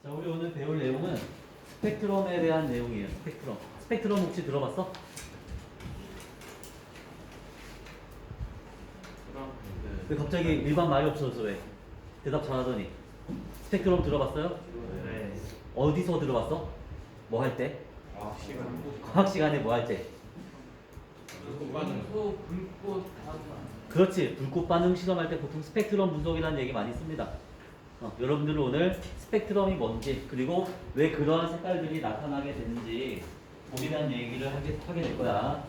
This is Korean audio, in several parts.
자, 우리 오늘 배울 내용은 스펙트럼에 대한 내용이에요. 스펙트럼. 스펙트럼 혹시 들어봤어? 왜 갑자기 일반 말이 없어졌어? 왜? 대답 잘하더니. 스펙트럼 들어봤어요? 네. 어디서 들어봤어? 뭐 할 때? 시간. 과학 시간에 뭐 할 때? 원소, 불꽃, 그렇지. 불꽃 반응 실험할 때 보통 스펙트럼 분석이라는 얘기 많이 씁니다. 여러분들은 오늘 스펙트럼이 뭔지, 그리고 왜 그러한 색깔들이 나타나게 되는지 거기에 대한 얘기를 하게 될 거야.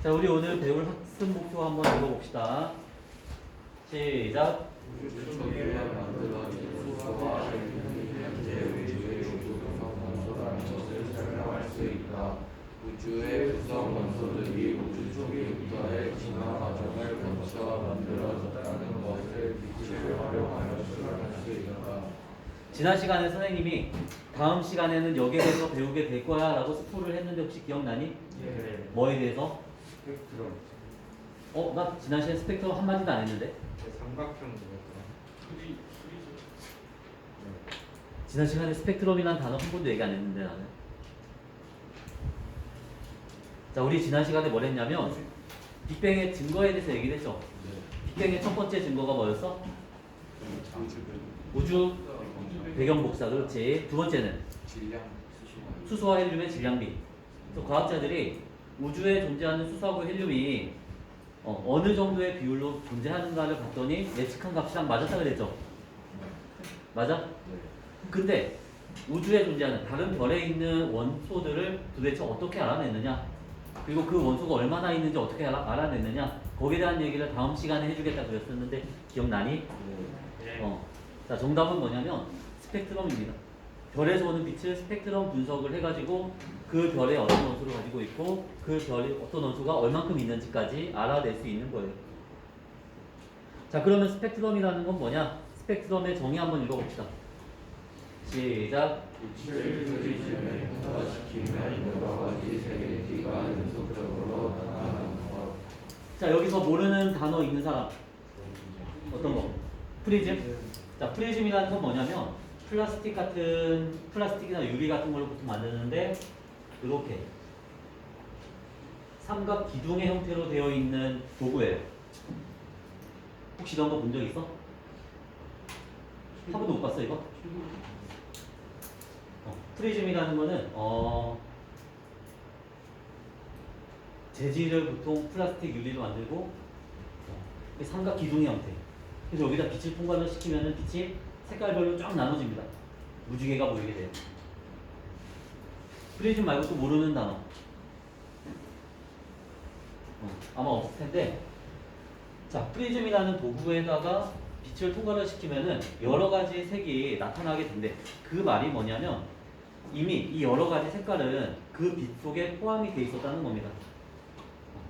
자, 우리 오늘 배울 학습 목표 한번 읽어봅시다. 시작. 우주초기에 만들어진 수소와 현재 우주의 구성 원소라는 것을 설명할 수 있다. 우주의 구성 원소들이 우주 초기부터의 진화 과정을 거쳐 만들어졌다는 것을 빛을 활용하여 추론할 수 있다. 지난 시간에 선생님이 다음 시간에는 여기에 대해서 배우게 될 거야 라고 스포를 했는데 혹시 기억나니? 네. 뭐에 대해서? 스펙트럼. 나 지난 시간에 스펙트럼 한마디도 안 했는데? 삼각형 뭐였더라? 지난 시간에 스펙트럼이라는 단어 한 번도 얘기 안 했는데 나는. 자, 우리 지난 시간에 뭘 했냐면 빅뱅의 증거에 대해서 얘기를 했죠. 빅뱅의 첫 번째 증거가 뭐였어? 우주 배경 복사. 그렇지. 두 번째는 질량. 수소와 헬륨의 질량비. 그래서 과학자들이 우주에 존재하는 수소하고 헬륨이 어느 정도의 비율로 존재하는가를 봤더니 예측한 값이랑 맞았다 그랬죠. 맞아? 근데 우주에 존재하는 다른 별에 있는 원소들을 도대체 어떻게 알아냈느냐, 그리고 그 원소가 얼마나 있는지 어떻게 알아냈느냐, 거기에 대한 얘기를 다음 시간에 해주겠다 그랬었는데 기억나니? 자, 정답은 뭐냐면 스펙트럼입니다. 별에서 오는 빛을 스펙트럼 분석을 해가지고 그 별에 어떤 원소를 가지고 있고 그 별에 어떤 원소가 얼만큼 있는지까지 알아낼 수 있는 거예요. 자, 그러면 스펙트럼이라는 건 뭐냐? 스펙트럼의 정의 한번 읽어봅시다. 시작. 빛을 프리즘에 분화시키면 여러 가지 색의 띠가 연속적으로 나타나는 것. 자, 여기서 모르는 단어 있는 사람 어떤 거? 프리즘? 자, 프리즘이라는 건 뭐냐면 플라스틱이나 유리 같은 걸로 보통 만드는데 이렇게 삼각 기둥의 형태로 되어 있는 도구예요. 혹시 이런 거 본 적 있어? 한 번도 못 봤어 이거? 프리즘이라는 거는 재질을 보통 플라스틱 유리로 만들고 삼각 기둥의 형태. 그래서 여기다 빛을 통과를 시키면 빛이 색깔별로 쫙 나눠집니다. 무지개가 보이게 돼요. 프리즘 말고 또 모르는 단어 아마 없을 텐데, 자, 프리즘이라는 도구에다가 빛을 통과를 시키면은 여러 가지 색이 나타나게 된대. 그 말이 뭐냐면 이미 이 여러 가지 색깔은 그 빛 속에 포함이 돼 있었다는 겁니다.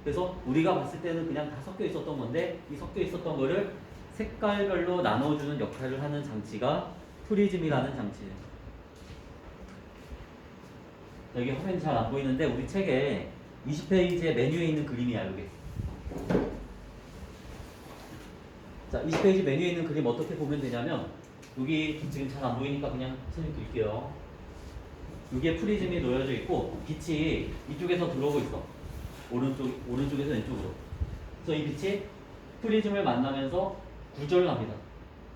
그래서 우리가 봤을 때는 그냥 다 섞여 있었던 건데 이 섞여 있었던 거를 색깔별로 나눠주는 역할을 하는 장치가 프리즘이라는 장치예요. 여기 화면이 잘 안 보이는데 우리 책에 20페이지에 메뉴에 있는 그림이야, 여기. 자, 20페이지 메뉴에 있는 그림 어떻게 보면 되냐면 여기 지금 잘 안 보이니까 그냥 선생님 드릴게요. 여기에 프리즘이 놓여져 있고 빛이 이쪽에서 들어오고 있어. 오른쪽에서 왼쪽으로. 그래서 이 빛이 프리즘을 만나면서 굴절을 합니다.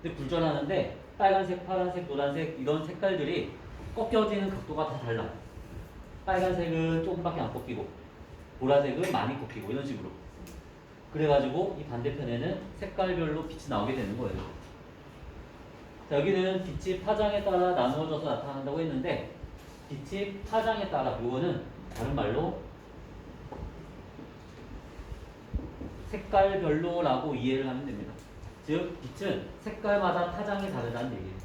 근데 굴절하는데 빨간색, 파란색, 노란색 이런 색깔들이 꺾여지는 각도가 다 달라. 빨간색은 조금밖에 안 꺾이고 보라색은 많이 꺾이고 이런 식으로. 그래가지고 이 반대편에는 색깔별로 빛이 나오게 되는 거예요. 자, 여기는 빛이 파장에 따라 나누어져서 나타난다고 했는데 빛이 파장에 따라, 이거는 다른 말로 색깔별로라고 이해를 하면 됩니다. 즉 빛은 색깔마다 파장이 다르다는 얘기예요.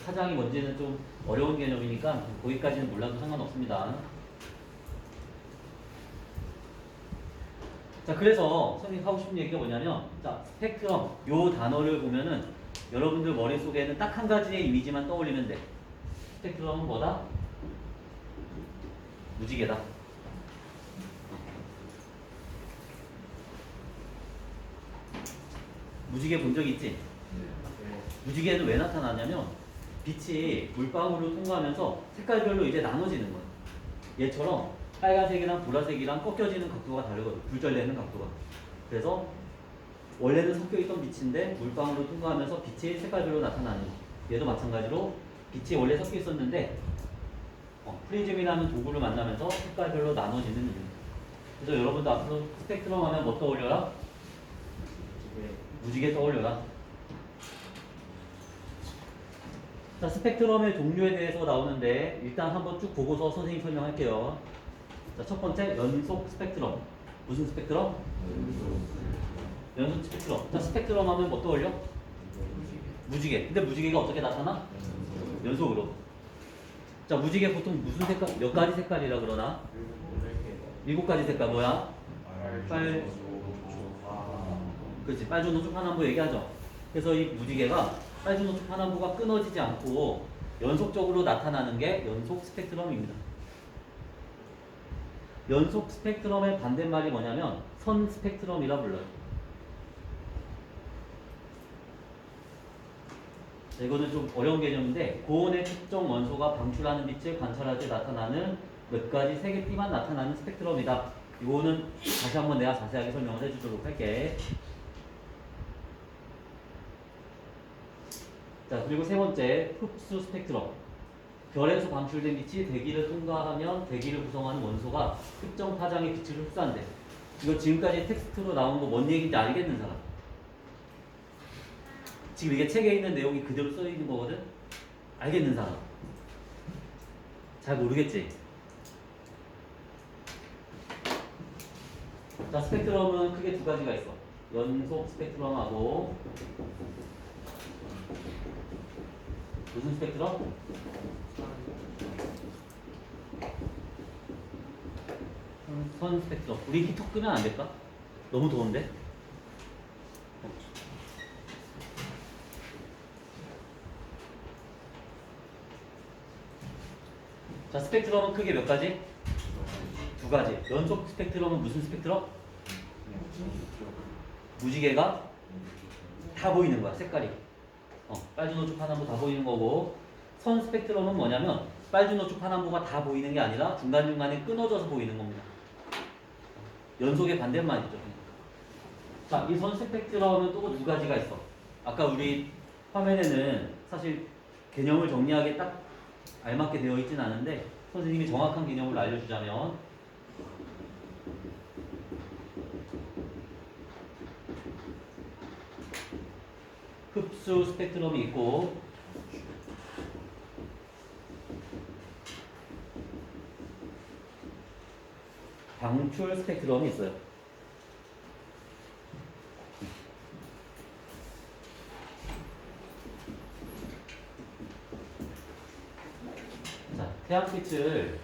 파장이 뭔지는 좀 어려운 개념이니까 거기까지는 몰라도 상관없습니다. 자, 그래서 선생님 하고 싶은 얘기가 뭐냐면, 자, 스펙트럼 요 단어를 보면은 여러분들 머릿속에는 딱 한 가지의 이미지만 떠올리면 돼. 스펙트럼은 뭐다? 무지개다. 무지개 본 적 있지? 무지개는 왜 나타나냐면 빛이 물방울을 통과하면서 색깔별로 이제 나눠지는 거예요. 얘처럼 빨간색이랑 보라색이랑 꺾여지는 각도가 다르거든요. 굴절되는 각도가. 그래서 원래는 섞여있던 빛인데 물방울을 통과하면서 빛이 색깔별로 나타나는 거. 얘도 마찬가지로 빛이 원래 섞여있었는데 프리즘이라는 도구를 만나면서 색깔별로 나눠지는 이유. 그래서 여러분도 앞으로 스펙트럼 하면 뭐 떠올려라? 무지개 떠올려라. 자, 스펙트럼의 종류에 대해서 나오는데 일단 한번 쭉 보고서 선생님 설명할게요. 자, 첫 번째 연속 스펙트럼. 무슨 스펙트럼? 연속 스펙트럼. 자, 스펙트럼 하면 뭐 떠올려? 무지개. 근데 무지개가 어떻게 나타나? 연속으로. 자, 무지개 보통 무슨 색깔, 몇 가지 색깔이라 그러나? 7가지 색깔 뭐야? 그렇지. 빨주노초 파남부 얘기하죠. 그래서 이 무지개가 빨주노초 파남부가 끊어지지 않고 연속적으로 나타나는 게 연속 스펙트럼입니다. 연속 스펙트럼의 반대말이 뭐냐면 선 스펙트럼이라 불러요. 이거는 좀 어려운 개념인데 고온의 특정 원소가 방출하는 빛을 관찰할 때 나타나는 몇 가지 색의 띠만 나타나는 스펙트럼이다. 이거는 다시 한번 내가 자세하게 설명을 해주도록 할게. 자, 그리고 세 번째 흡수 스펙트럼. 별에서 방출된 빛이 대기를 통과하면 대기를 구성하는 원소가 특정 파장의 빛을 흡수한대. 이거 지금까지 텍스트로 나온 거 뭔 얘기인지 알겠는 사람? 지금 이게 책에 있는 내용이 그대로 써 있는 거거든? 알겠는 사람? 잘 모르겠지? 자, 스펙트럼은 크게 두 가지가 있어. 연속 스펙트럼하고 무슨 스펙트럼? 선 스펙트럼. 우리 히터 끄면 안 될까? 너무 더운데? 자, 스펙트럼은 크게 몇 가지? 두 가지. 연속 스펙트럼은 무슨 스펙트럼? 무지개가 다 보이는 거야, 색깔이. 빨주노초 파남부 다 보이는 거고, 선 스펙트럼은 뭐냐면 빨주노초 파남부가 다 보이는 게 아니라 중간중간에 끊어져서 보이는 겁니다. 연속의 반대말이죠. 자, 이 선 스펙트럼은 또 두 가지가 있어. 아까 우리 화면에는 사실 개념을 정리하게 딱 알맞게 되어 있진 않은데 선생님이 정확한 개념을 알려주자면 흡수 스펙트럼이 있고 방출 스펙트럼이 있어요. 자, 태양빛을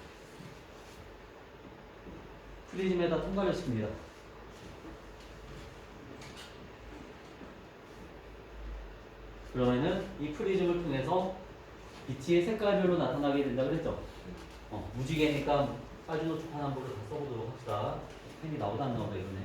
프리즘에다 통과를 시킵니다. 그러면은 이 프리즘을 통해서 빛이 색깔별로 나타나게 된다 그랬죠? 무지개니까 빨주노초 파남부를 다 써보도록 합시다. 펜이 나오다 안 나오다 이러네.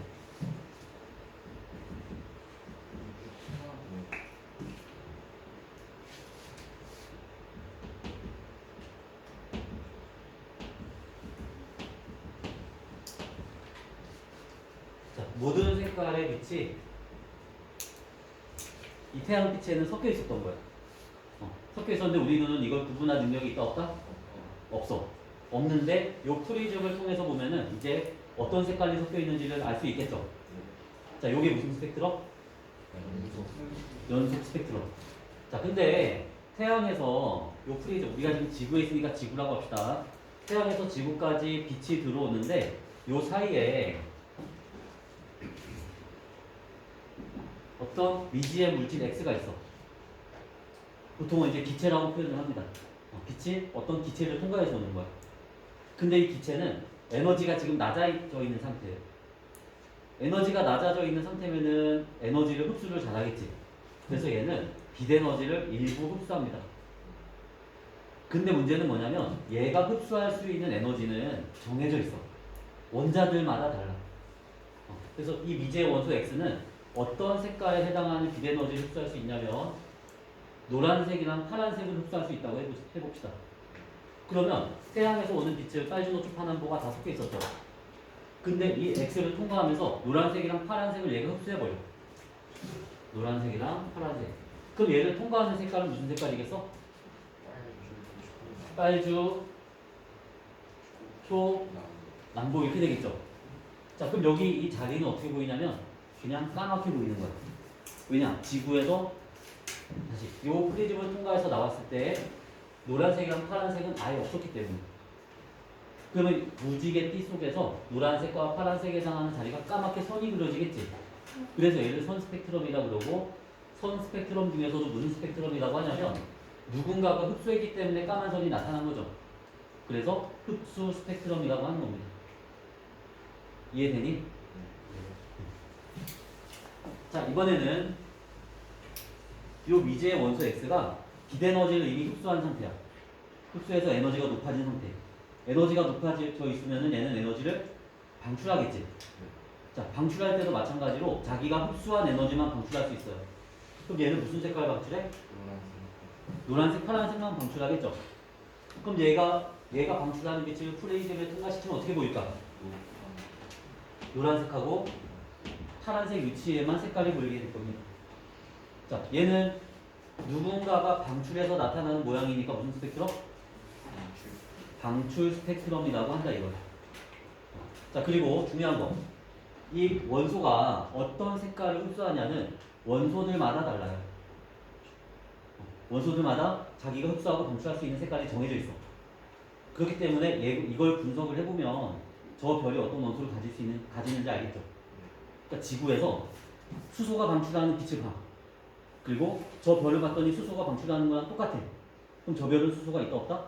자, 모든 색깔의 빛이 이 태양빛에는 섞여 있었던 거야. 섞여 있었는데 우리 눈은 이걸 구분할 능력이 있다 없다? 없어. 없는데 요 프리즘을 통해서 보면은 이제 어떤 색깔이 섞여 있는지를 알 수 있겠죠. 자, 요게 무슨 스펙트럼? 연속 스펙트럼. 자, 근데 태양에서 요 프리즘, 우리가 지금 지구에 있으니까 지구라고 합시다. 태양에서 지구까지 빛이 들어오는데 요 사이에 어떤 미지의 물질 X가 있어. 보통은 이제 기체라고 표현을 합니다. 빛이 어떤 기체를 통과해서 오는 거야. 근데 이 기체는 에너지가 지금 낮아져 있는 상태예요. 에너지가 낮아져 있는 상태면은 에너지를 흡수를 잘하겠지. 그래서 얘는 빛 에너지를 일부 흡수합니다. 근데 문제는 뭐냐면 얘가 흡수할 수 있는 에너지는 정해져 있어. 원자들마다 달라. 그래서 이 미지의 원소 X는 어떤 색깔에 해당하는 빛 에너지를 흡수할 수 있냐면 노란색이랑 파란색을 흡수할 수 있다고 해봅시다. 그러면 태양에서 오는 빛을 빨주노초 파남보가 다 섞여 있었죠. 근데 이 X를 통과하면서 노란색이랑 파란색을 얘가 흡수해버려. 노란색이랑 파란색. 그럼 얘를 통과하는 색깔은 무슨 색깔이겠어? 빨주, 초, 남보 이렇게 되겠죠. 자, 그럼 여기 이 자리는 어떻게 보이냐면 그냥 까맣게 보이는 거야. 왜냐? 지구에서 다시 요 프리즘을 통과해서 나왔을 때 노란색이랑 파란색은 아예 없었기 때문에. 그러면 무지개 띠 속에서 노란색과 파란색에 해당하는 자리가 까맣게 선이 그려지겠지. 그래서 얘를 선 스펙트럼이라고 그러고, 선 스펙트럼 중에서도 무슨 스펙트럼이라고 하냐면 누군가가 흡수했기 때문에 까만 선이 나타난 거죠. 그래서 흡수 스펙트럼이라고 하는 겁니다. 이해되니? 자, 이번에는 이 미지의 원소 X가 빛 에너지를 이미 흡수한 상태야. 흡수해서 에너지가 높아진 상태. 에너지가 높아져 있으면은 얘는 에너지를 방출하겠지. 자, 방출할 때도 마찬가지로 자기가 흡수한 에너지만 방출할 수 있어요. 그럼 얘는 무슨 색깔 방출해? 노란색, 파란색만 방출하겠죠. 그럼 얘가 방출하는 빛을 프레이즘에 통과시키면 어떻게 보일까? 노란색하고 파란색 위치에만 색깔이 보이게 될 겁니다. 자, 얘는 누군가가 방출해서 나타나는 모양이니까 무슨 스펙트럼? 방출 스펙트럼이라고 한다 이거야. 자, 그리고 중요한 거. 이 원소가 어떤 색깔을 흡수하냐는 원소들마다 달라요. 원소들마다 자기가 흡수하고 방출할 수 있는 색깔이 정해져 있어. 그렇기 때문에 이걸 분석을 해보면 저 별이 어떤 원소를 가지는지 알겠죠. 그러니까 지구에서 수소가 방출하는 빛을 봐. 그리고 저 별을 봤더니 수소가 방출하는 거랑 똑같아. 그럼 저 별은 수소가 있다 없다?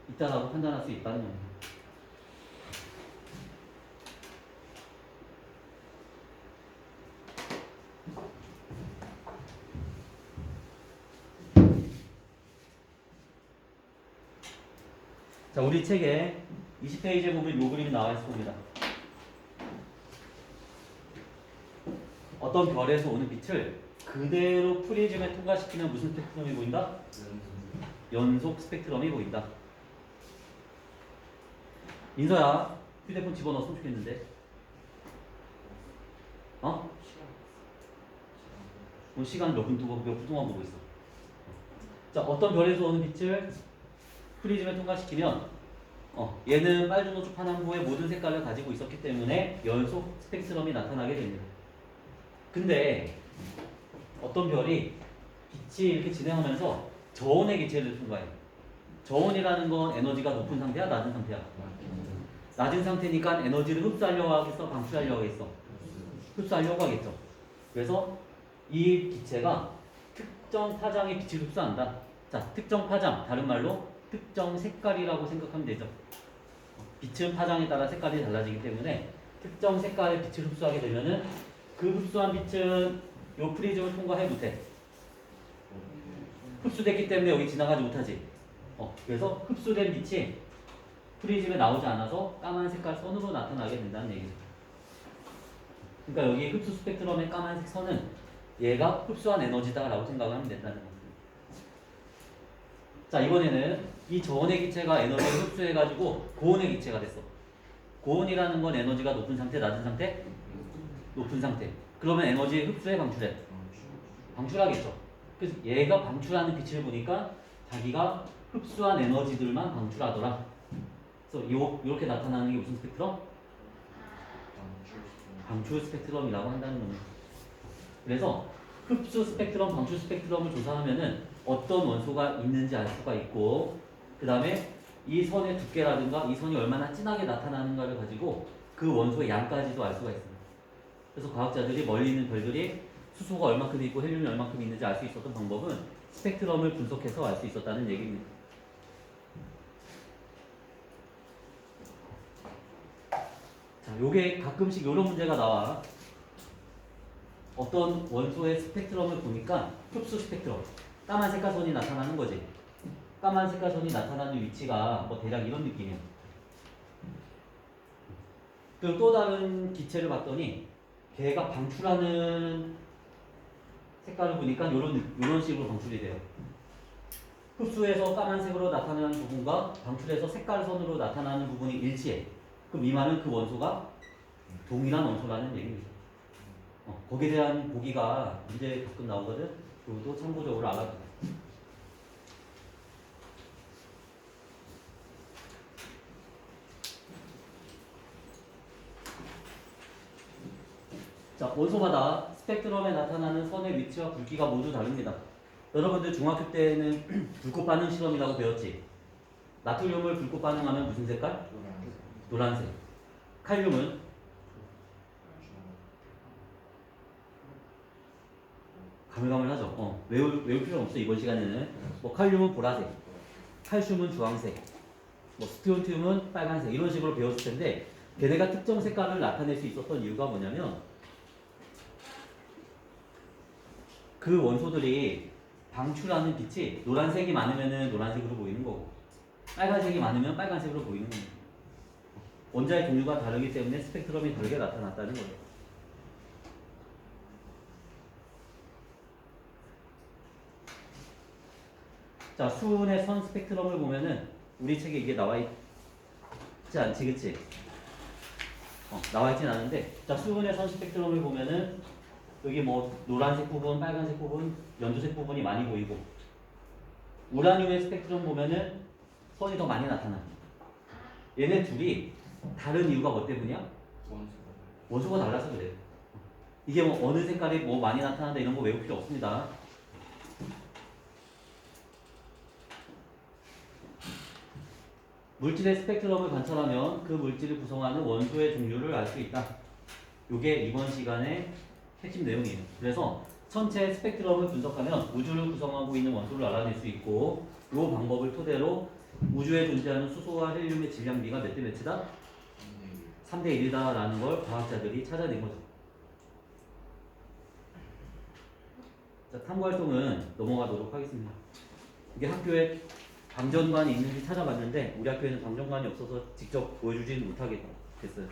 있다라고 판단할 수 있다는 겁니다. 자, 우리 책에 20페이지에 보면 이 그림이 나와 있을 겁니다. 어떤 별에서 오는 빛을 그대로 프리즘에 통과시키면 무슨 스펙트럼이 보인다? 연속 스펙트럼이 보인다. 인서야, 휴대폰 집어넣었으면 좋겠는데. 어? 오늘 시간 몇 분 동안 보고 있어. 자, 어떤 별에서 오는 빛을 프리즘에 통과시키면 얘는 빨주노초 파남보의 모든 색깔을 가지고 있었기 때문에 연속 스펙트럼이 나타나게 됩니다. 근데 어떤 별이 빛이 이렇게 진행하면서 저온의 기체를 통과해. 저온이라는 건 에너지가 높은 상태야, 낮은 상태야? 낮은 상태니까 에너지를 흡수하려고 하겠어, 방출하려고 하겠어? 흡수하려고 하겠죠. 그래서 이 기체가 특정 파장의 빛을 흡수한다. 자, 특정 파장, 다른 말로 특정 색깔이라고 생각하면 되죠. 빛은 파장에 따라 색깔이 달라지기 때문에 특정 색깔의 빛을 흡수하게 되면은 그 흡수한 빛은 요 프리즘을 통과해 못해. 흡수됐기 때문에 여기 지나가지 못하지. 그래서 흡수된 빛이 프리즘에 나오지 않아서 까만 색깔 선으로 나타나게 된다는 얘기죠. 그러니까 여기 흡수 스펙트럼의 까만색 선은 얘가 흡수한 에너지다라고 생각을 하면 된다는 겁니다. 자, 이번에는 이 저온의 기체가 에너지를 흡수해가지고 고온의 기체가 됐어. 고온이라는 건 에너지가 높은 상태, 낮은 상태? 높은 상태. 그러면 에너지 흡수해, 방출해? 방출하겠죠. 그래서 얘가 방출하는 빛을 보니까 자기가 흡수한 에너지들만 방출하더라. 그래서 이렇게 나타나는 게 무슨 스펙트럼? 방출 스펙트럼이라고 한다는 겁니다. 그래서 흡수 스펙트럼, 방출 스펙트럼을 조사하면은 어떤 원소가 있는지 알 수가 있고, 그 다음에 이 선의 두께라든가 이 선이 얼마나 진하게 나타나는가를 가지고 그 원소의 양까지도 알 수가 있습니다. 그래서 과학자들이 멀리 있는 별들이 수소가 얼마큼 있고 헬륨이 얼마큼 있는지 알 수 있었던 방법은 스펙트럼을 분석해서 알 수 있었다는 얘기입니다. 자, 요게 가끔씩 이런 문제가 나와. 어떤 원소의 스펙트럼을 보니까 흡수 스펙트럼, 까만 색깔선이 나타나는 거지. 까만 색깔선이 나타나는 위치가 뭐 대략 이런 느낌이야. 그리고 또 다른 기체를 봤더니 걔가 방출하는 색깔을 보니까 요런 식으로 방출이 돼요. 흡수해서 까만색으로 나타나는 부분과 방출해서 색깔선으로 나타나는 부분이 일치해. 그럼 이 말은 그 원소가 동일한 원소라는 얘기입니다. 거기에 대한 보기가 문제에 가끔 나오거든. 그것도 참고적으로 알아두고. 자, 원소마다 스펙트럼에 나타나는 선의 위치와 굵기가 모두 다릅니다. 여러분들 중학교 때는 불꽃 반응 실험이라고 배웠지? 나트륨을 불꽃 반응하면 무슨 색깔? 노란색. 칼륨은? 가물가물하죠? 외울 필요는 없어, 이번 시간에는. 뭐 칼륨은 보라색, 칼슘은 주황색, 뭐 스티론튬은 빨간색, 이런 식으로 배웠을 텐데, 걔네가 특정 색깔을 나타낼 수 있었던 이유가 뭐냐면, 그 원소들이 방출하는 빛이 노란색이 많으면 노란색으로 보이는 거고, 빨간색이 많으면 빨간색으로 보이는 겁니다. 원자의 종류가 다르기 때문에 스펙트럼이 다르게 나타났다는 거예요. 자, 수은의 선 스펙트럼을 보면은 우리 책에 이게 나와 있지 않지, 그치? 나와 있진 않은데, 자, 수은의 선 스펙트럼을 보면은 여기 뭐 노란색 부분, 빨간색 부분, 연두색 부분이 많이 보이고, 우라늄의 스펙트럼 보면은 선이 더 많이 나타나. 얘네 둘이 다른 이유가 뭐 때문이야? 원소가 달라서 그래. 이게 뭐 어느 색깔이 뭐 많이 나타난다 이런 거 외울 필요 없습니다. 물질의 스펙트럼을 관찰하면 그 물질을 구성하는 원소의 종류를 알 수 있다. 이게 이번 시간의 핵심 내용이에요. 그래서 전체 스펙트럼을 분석하면 우주를 구성하고 있는 원소를 알아낼 수 있고, 이 방법을 토대로 우주에 존재하는 수소와 헬륨의 질량비가 몇 대 몇이다? 3대 1이다 라는 걸 과학자들이 찾아낸 거죠. 자, 탐구활동은 넘어가도록 하겠습니다. 이게 학교에 방전관이 있는지 찾아봤는데 우리 학교에는 방전관이 없어서 직접 보여주지는 못하게 됐어요.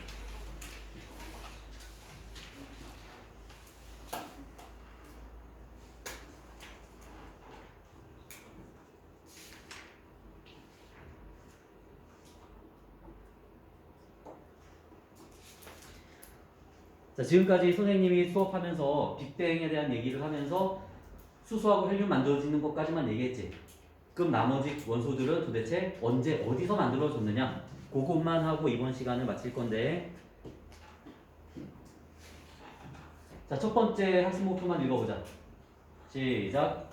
자, 지금까지 선생님이 수업하면서 빅뱅에 대한 얘기를 하면서 수소하고 헬륨 만들어지는 것까지만 얘기했지. 그럼 나머지 원소들은 도대체 언제 어디서 만들어졌느냐? 그것만 하고 이번 시간을 마칠 건데, 자, 첫 번째 학습 목표만 읽어보자. 시작.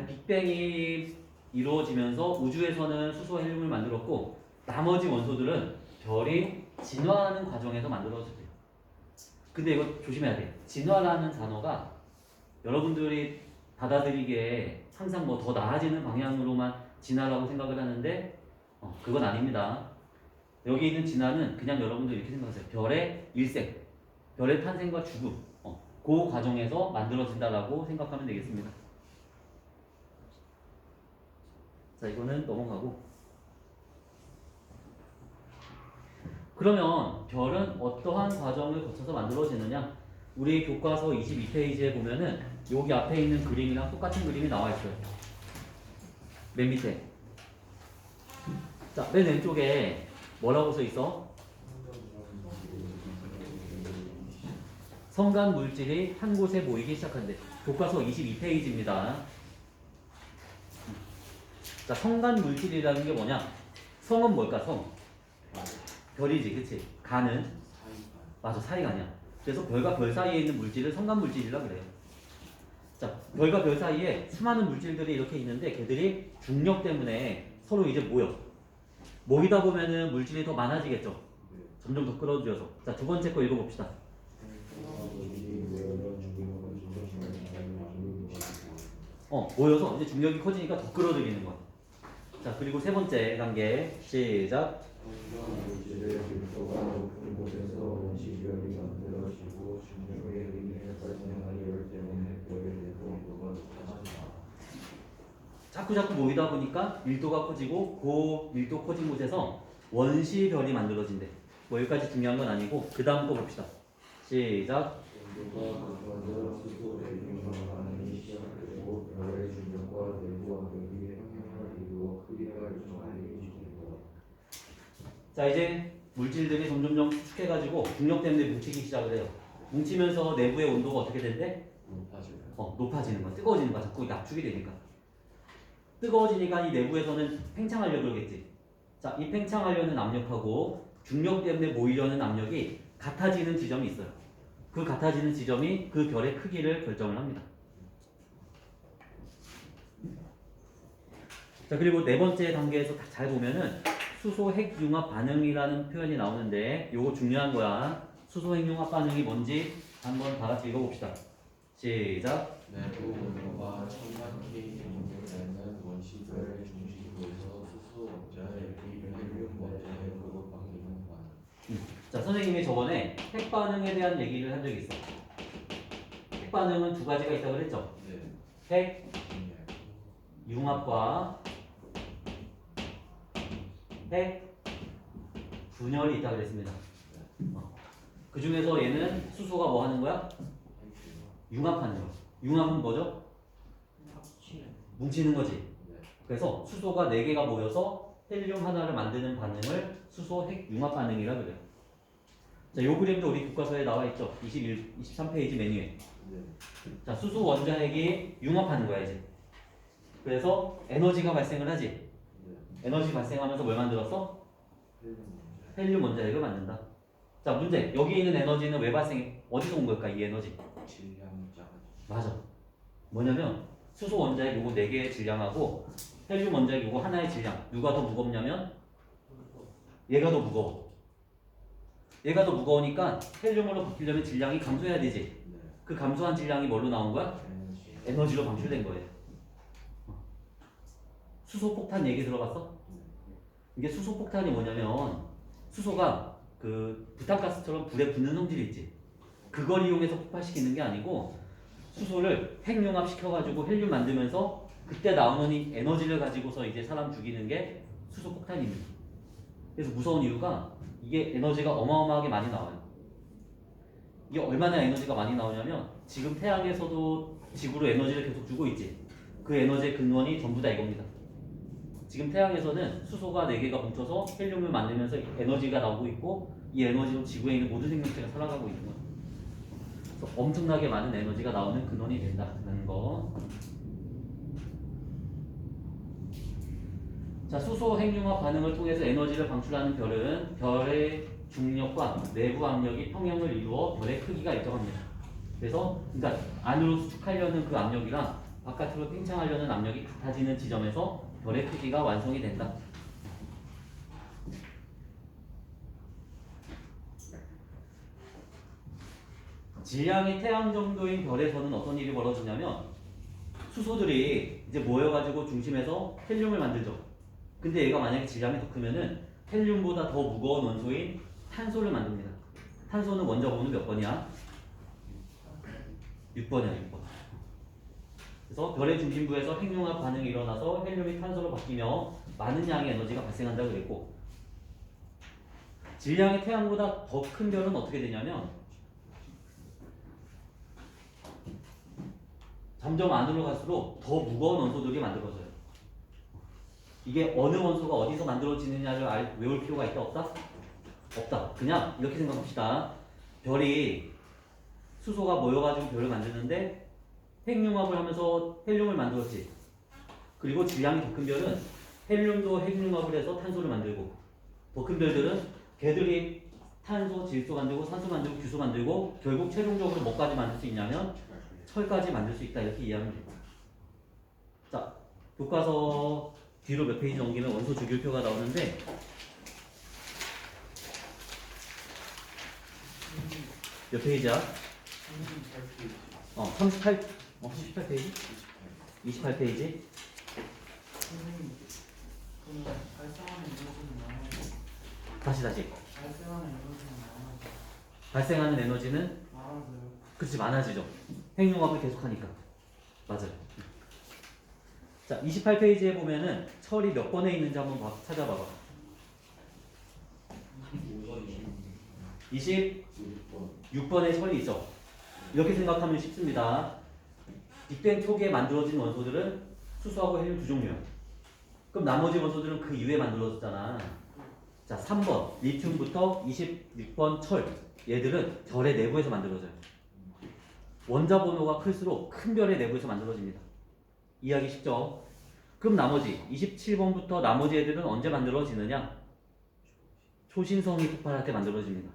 빅뱅이 이루어지면서 우주에서는 수소 헬륨을 만들었고, 나머지 원소들은 별이 진화하는 과정에서 만들어졌대요. 근데 이거 조심해야 돼. 진화라는 단어가 여러분들이 받아들이기에 항상 뭐 더 나아지는 방향으로만 진화라고 생각을 하는데, 그건 아닙니다. 여기 있는 진화는 그냥 여러분들 이렇게 생각하세요. 별의 일생, 별의 탄생과 죽음, 그 과정에서 만들어진다라고 생각하면 되겠습니다. 자, 이거는 넘어가고. 그러면 별은 어떠한 과정을 거쳐서 만들어지느냐? 우리 교과서 22페이지에 보면은 여기 앞에 있는 그림이랑 똑같은 그림이 나와 있어요. 맨 밑에. 자, 맨 왼쪽에 뭐라고 써 있어? 성간 물질이 한 곳에 모이기 시작한대. 교과서 22페이지입니다. 자, 성간 물질이라는 게 뭐냐? 성은 뭘까? 성. 별이지, 그치? 간은? 맞아, 사이가 아니야. 그래서 별과 별 사이에 있는 물질을 성간 물질이라 그래요. 자, 별과 별 사이에 수많은 물질들이 이렇게 있는데 걔들이 중력 때문에 서로 이제 모이다 보면은 물질이 더 많아지겠죠. 점점 더 끌어들여서. 자, 두 번째 거 읽어봅시다. 모여서 이제 중력이 커지니까 더 끌어들이는 거야. 자, 그리고 세 번째 단계 시작. 물질의 밀도가 높은 곳에서 원시별이 만들어지고 중력에 의해 발생한 열 때문에 별의 밀도가 높아진다. 자꾸 모이다 보니까 밀도가 커지고 그 밀도 커진 곳에서 원시별이 만들어진대. 뭐 여기까지 중요한 건 아니고 그 다음 거 봅시다. 시작. 온도가 높아져 수소 대륙과 반응이 시작되고 별의 중력과 내부 압력이 평형을 이루어 크기가 일정하게 유지됩니다. 자 이제 물질들이 점점점 수축해가지고 중력 때문에 뭉치기 시작을 해요. 뭉치면서 내부의 온도가 어떻게 된대? 높아져요. 높아지는 거야. 뜨거워지는 거야. 자꾸 압축이 되니까. 뜨거워지니까 이 내부에서는 팽창하려고 그러겠지. 자, 이 팽창하려는 압력하고 중력 때문에 모이려는 압력이 같아지는 지점이 있어요. 그 같아지는 지점이 그 별의 크기를 결정을 합니다. 자, 그리고 네 번째 단계에서 잘 보면은 수소 핵융합 반응이라는 표현이 나오는데 요거 중요한 거야. 수소 핵융합 반응이 뭔지 한번 다 같이 읽어봅시다. 시작. 내부 온도가 1000만 K 정도 되는 원시별의 중심부에서 수소 원자의 헬륨 원자의 으로 바뀌는 반응. 자, 선생님이 저번에 핵 반응에 대한 얘기를 한 적이 있어. 핵 반응은 두 가지가 있다고 그랬죠. 네. 핵 융합과 핵 분열이 있다고 그랬습니다. 그 중에서 얘는 수소가 뭐 하는 거야? 융합하는 거. 융합은 뭐죠? 뭉치는 거지. 그래서 수소가 4개가 모여서 헬륨 하나를 만드는 반응을 수소 핵 융합 반응이라 그래요. 자, 요 그림도 우리 교과서에 나와 있죠. 23페이지 메뉴에. 자, 수소 원자핵이 융합하는 거야, 이제. 그래서 에너지가 발생을 하지. 에너지 발생하면서 뭘 만들었어? 헬륨 원자핵을 만든다. 자, 문제. 여기 있는 에너지는 왜 발생해? 어디서 온 걸까, 이 에너지? 질량 작아지. 맞아. 뭐냐면 수소 원자핵 요거 4개의 질량하고 헬륨 원자핵 요거 하나의 질량. 누가 더 무겁냐면 얘가 더 무거워. 얘가 더 무거우니까 헬륨으로 바뀌려면 질량이 감소해야 되지. 그 감소한 질량이 뭘로 나온 거야? 에너지로 방출된 거예요. 수소 폭탄 얘기 들어봤어? 이게 수소 폭탄이 뭐냐면 수소가 그 부탄가스처럼 불에 붙는 성질이 있지. 그걸 이용해서 폭발시키는 게 아니고 수소를 핵융합 시켜가지고 헬륨 만들면서 그때 나오는 이 에너지를 가지고서 이제 사람 죽이는 게 수소 폭탄입니다. 그래서 무서운 이유가 이게 에너지가 어마어마하게 많이 나와요. 이게 얼마나 에너지가 많이 나오냐면 지금 태양에서도 지구로 에너지를 계속 주고 있지. 그 에너지의 근원이 전부 다 이겁니다. 지금 태양에서는 수소가 4개가 뭉쳐서 헬륨을 만들면서 에너지가 나오고 있고 이 에너지로 지구에 있는 모든 생명체가 살아가고 있는 거예요. 그래서 엄청나게 많은 에너지가 나오는 근원이 된다는 거. 자, 수소 핵융합 반응을 통해서 에너지를 방출하는 별은 별의 중력과 내부 압력이 평형을 이루어 별의 크기가 일정합니다. 그래서 그러니까 안으로 수축하려는 그 압력이랑 바깥으로 팽창하려는 압력이 같아지는 지점에서 별의 크기가 완성이 된다. 질량이 태양 정도인 별에서는 어떤 일이 벌어지냐면 수소들이 이제 모여가지고 중심에서 헬륨을 만들죠. 근데 얘가 만약에 질량이 더 크면은 헬륨보다 더 무거운 원소인 탄소를 만듭니다. 탄소는 원자번호 몇 번이야? 6번이야, 6번. 그래서 별의 중심부에서 핵융합 반응이 일어나서 헬륨이 탄소로 바뀌며 많은 양의 에너지가 발생한다고 그랬고, 질량이 태양보다 더 큰 별은 어떻게 되냐면 점점 안으로 갈수록 더 무거운 원소들이 만들어져요. 이게 어느 원소가 어디서 만들어지느냐를 외울 필요가 있다 없다? 없다. 그냥 이렇게 생각합시다. 별이 수소가 모여가지고 별을 만드는데 핵융합을 하면서 헬륨을 만들었지. 그리고 질량이 더 큰 별은 헬륨도 핵융합을 해서 탄소를 만들고, 더 큰 별들은 걔들이 탄소, 질소 만들고 산소 만들고 규소 만들고 결국 최종적으로 뭐까지 만들 수 있냐면 철까지 만들 수 있다, 이렇게 이해하면 됩니다. 자, 교과서 뒤로 몇 페이지 넘기면 원소 주기율표가 나오는데 몇 페이지야? 38페이지? 28페이지? 선생님, 그럼 발생하는 에너지는 나눠서 다시 발생하는 에너지는 나눠서 발생하는 에너지는 말아서요. 그렇지 많아지죠. 핵융합을 계속하니까. 맞아요. 자, 28페이지에 보면은 철이 몇 번에 있는지 한번 찾아봐봐. 26번에 철이 있죠. 이렇게 생각하면 쉽습니다. 빅뱅 초기에 만들어진 원소들은 수소하고 헬륨 두 종류야. 그럼 나머지 원소들은 그 이후에 만들어졌잖아. 자, 3번 리튬부터 26번 철. 얘들은 별의 내부에서 만들어져요. 원자 번호가 클수록 큰 별의 내부에서 만들어집니다. 이해하기 쉽죠? 그럼 나머지 27번부터 나머지 애들은 언제 만들어지느냐? 초신성이 폭발할 때 만들어집니다.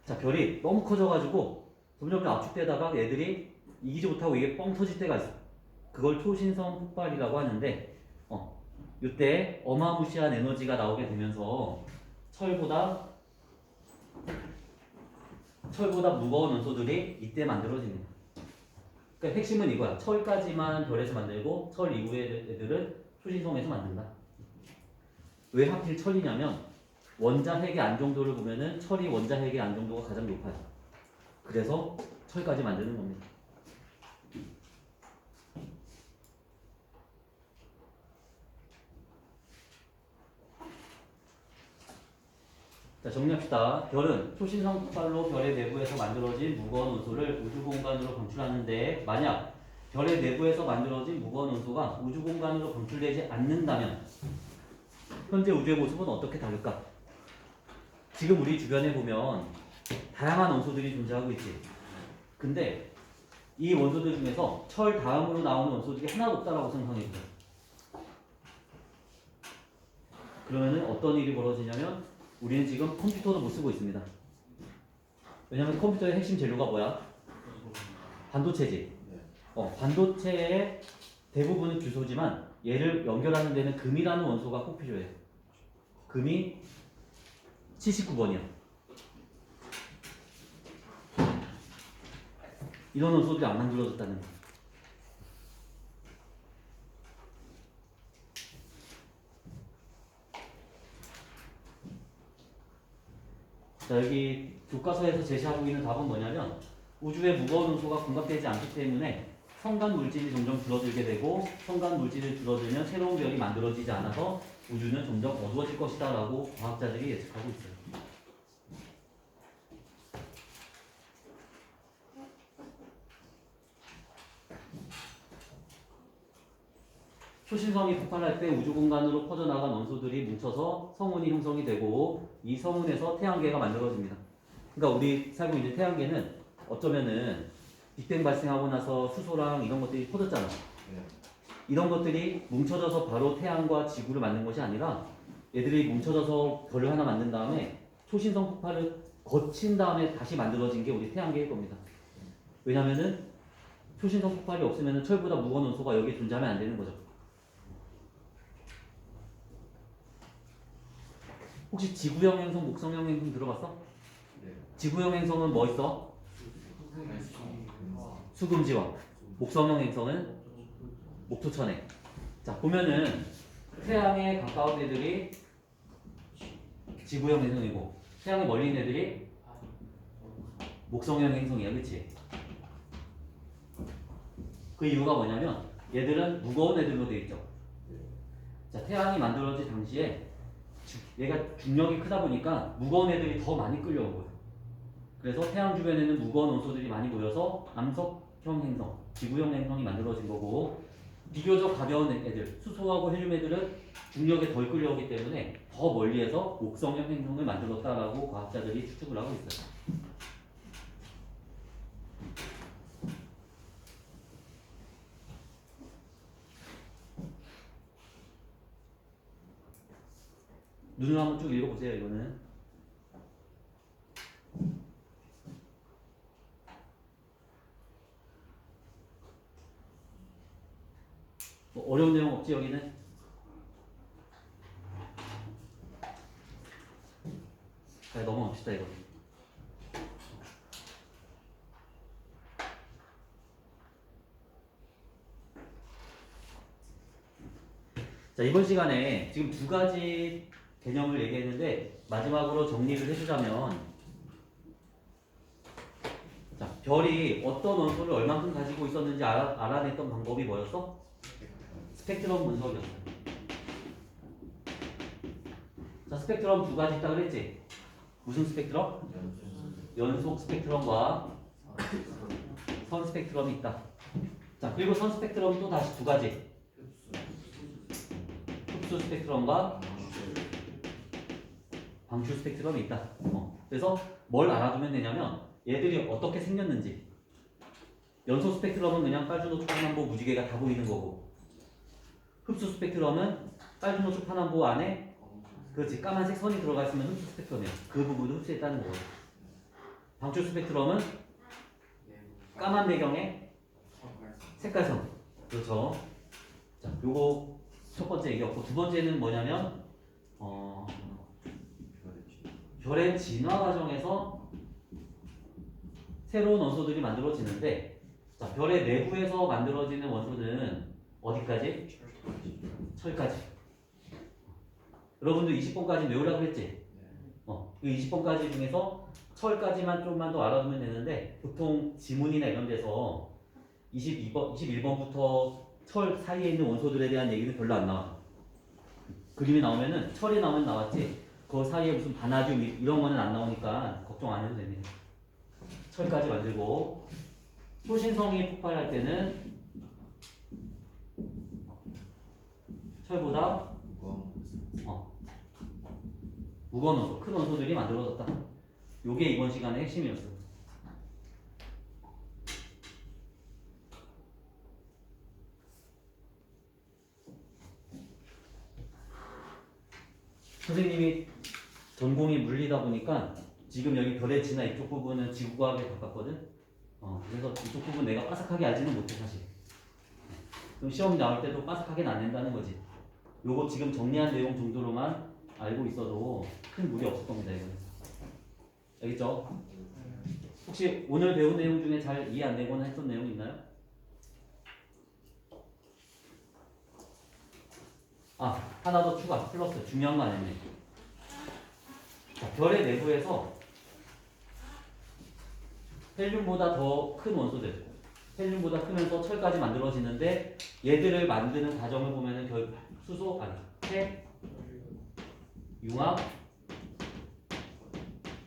자, 별이 너무 커져가지고 점점 압축되다가 얘들이 이기지 못하고 이게 뻥 터질 때가 있어. 그걸 초신성 폭발이라고 하는데, 이때 어마무시한 에너지가 나오게 되면서 철보다 무거운 원소들이 이때 만들어집니다. 그러니까 핵심은 이거야. 철까지만 별에서 만들고 철 이후의 애들은 초신성에서 만든다. 왜 하필 철이냐면 원자 핵의 안정도를 보면은 철이 원자 핵의 안정도가 가장 높아요. 그래서 철까지 만드는 겁니다. 자, 정리합시다. 별은 초신성 폭발로 별의 내부에서 만들어진 무거운 원소를 우주 공간으로 방출하는데, 만약 별의 내부에서 만들어진 무거운 원소가 우주 공간으로 방출되지 않는다면 현재 우주의 모습은 어떻게 다를까? 지금 우리 주변에 보면 다양한 원소들이 존재하고 있지. 근데 이 원소들 중에서 철 다음으로 나오는 원소들이 하나도 없다라고 생각해보세요. 그러면은 어떤 일이 벌어지냐면 우리는 지금 컴퓨터도 못 쓰고 있습니다. 왜냐면 컴퓨터의 핵심 재료가 뭐야? 반도체지. 반도체의 대부분은 규소지만 얘를 연결하는 데는 금이라는 원소가 꼭 필요해요. 금이 79번이야. 이런 원소들이 안 만들어졌다는 거야. 자, 여기 교과서에서 제시하고 있는 답은 뭐냐면 우주의 무거운 원소가 공급되지 않기 때문에 성간 물질이 점점 줄어들게 되고 성간 물질이 줄어들면 새로운 별이 만들어지지 않아서 우주는 점점 어두워질 것이다 라고 과학자들이 예측하고 있어요. 초신성이 폭발할 때 우주 공간으로 퍼져나간 원소들이 뭉쳐서 성운이 형성이 되고 이 성운에서 태양계가 만들어집니다. 그러니까 우리 살고 있는 태양계는 어쩌면은 빅뱅 발생하고 나서 수소랑 이런 것들이 퍼졌잖아. 이런 것들이 뭉쳐져서 바로 태양과 지구를 만든 것이 아니라 얘들이 뭉쳐져서 별을 하나 만든 다음에 초신성 폭발을 거친 다음에 다시 만들어진 게 우리 태양계일 겁니다. 왜냐면은 초신성 폭발이 없으면 철보다 무거운 원소가 여기에 존재하면 안 되는 거죠. 혹시 지구형 행성, 목성형 행성 들어봤어? 네. 지구형 행성은 뭐 있어? 수금지와. 목성형 행성은 목토천해. 자, 보면은 태양에 가까운 애들이 지구형 행성이고 태양에 멀리 있는 애들이 목성형 행성이야, 그치? 그 이유가 뭐냐면 얘들은 무거운 애들로 되어 있죠. 자, 태양이 만들어질 당시에 얘가 중력이 크다 보니까 무거운 애들이 더 많이 끌려온 거예요. 그래서 태양 주변에는 무거운 원소들이 많이 모여서 암석형 행성, 지구형 행성이 만들어진 거고, 비교적 가벼운 애들, 수소하고 헬륨 애들은 중력에 덜 끌려오기 때문에 더 멀리에서 목성형 행성을 만들었다라고 과학자들이 추측을 하고 있어요. 눈을 한번 쭉 읽어보세요. 이거는 뭐 어려운 내용 없지 여기는? 자, 넘어갑시다. 이거 자, 이번 시간에 지금 두 가지 개념을 얘기했는데 마지막으로 정리를 해주자면, 자, 별이 어떤 원소를 얼만큼 가지고 있었는지 알아냈던 방법이 뭐였어? 스펙트럼 분석이었어요. 자, 자, 스펙트럼 두 가지 있다 그랬지? 무슨 스펙트럼? 연속 스펙트럼과 선 스펙트럼이 있다. 자, 그리고 선 스펙트럼이 또 다시 두 가지. 흡수 스펙트럼과 방출 스펙트럼이 있다. 그래서 뭘 알아두면 되냐면 얘들이 어떻게 생겼는지. 연속 스펙트럼은 그냥 빨주노초 파남보 무지개가 다 보이는 거고, 흡수 스펙트럼은 빨주노초 파남보 안에 그렇지 까만색 선이 들어가 있으면 흡수 스펙트럼이야. 그 부분을 흡수했다는 거고, 방출 스펙트럼은 까만 배경에 색깔선. 그렇죠. 자, 요거 첫 번째 얘기였고, 두 번째는 뭐냐면 별의 진화 과정에서 새로운 원소들이 만들어지는데, 자, 별의 내부에서 만들어지는 원소는 어디까지? 철까지. 여러분들 20번까지 외우라고 했지? 그 20번까지 중에서 철까지만 좀만 더 알아두면 되는데, 보통 지문이나 이런 데서 21번부터 철 사이에 있는 원소들에 대한 얘기는 별로 안 나와. 그림이 나오면은 철이 나오면 나왔지, 그 사이에 무슨 바나듐 이런 거는 안 나오니까 걱정 안 해도 됩니다. 철까지 만들고, 초신성이 폭발할 때는 철보다 무거운 원소, 큰 원소들이 만들어졌다. 요게 이번 시간의 핵심이었어. 선생님이 전공이 물리다 보니까 지금 여기 별의 진화 이쪽 부분은 지구과학에 가깝거든. 그래서 이쪽 부분 내가 빠삭하게 알지는 못해 사실. 그럼 시험 나올 때도 빠삭하게는 안 된다는 거지. 요거 지금 정리한 내용 정도로만 알고 있어도 큰 무리 없을 겁니다. 이거는. 알겠죠? 혹시 오늘 배운 내용 중에 잘 이해 안 되거나 했던 내용 있나요? 하나 더 추가, 플러스. 중요한 거 안 했네. 자, 별의 내부에서 헬륨보다 더 큰 원소들, 헬륨보다 크면서 철까지 만들어지는데, 얘들을 만드는 과정을 보면은 수소, 핵, 융합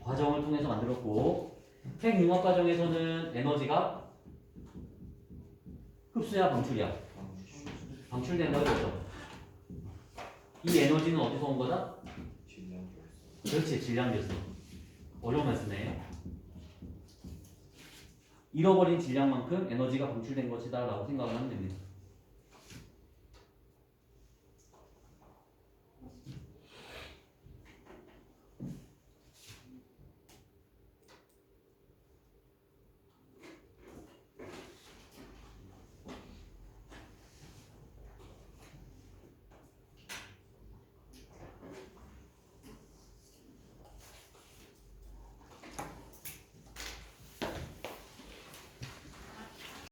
과정을 통해서 만들었고, 핵 융합 과정에서는 에너지가 흡수야 방출이야? 방출된다고 했죠. 이 에너지는 어디서 온 거다? 그렇지, 질량계수. 어려운 말씀이에요. 잃어버린 질량만큼 에너지가 방출된 것이다 라고 생각을 하면 됩니다.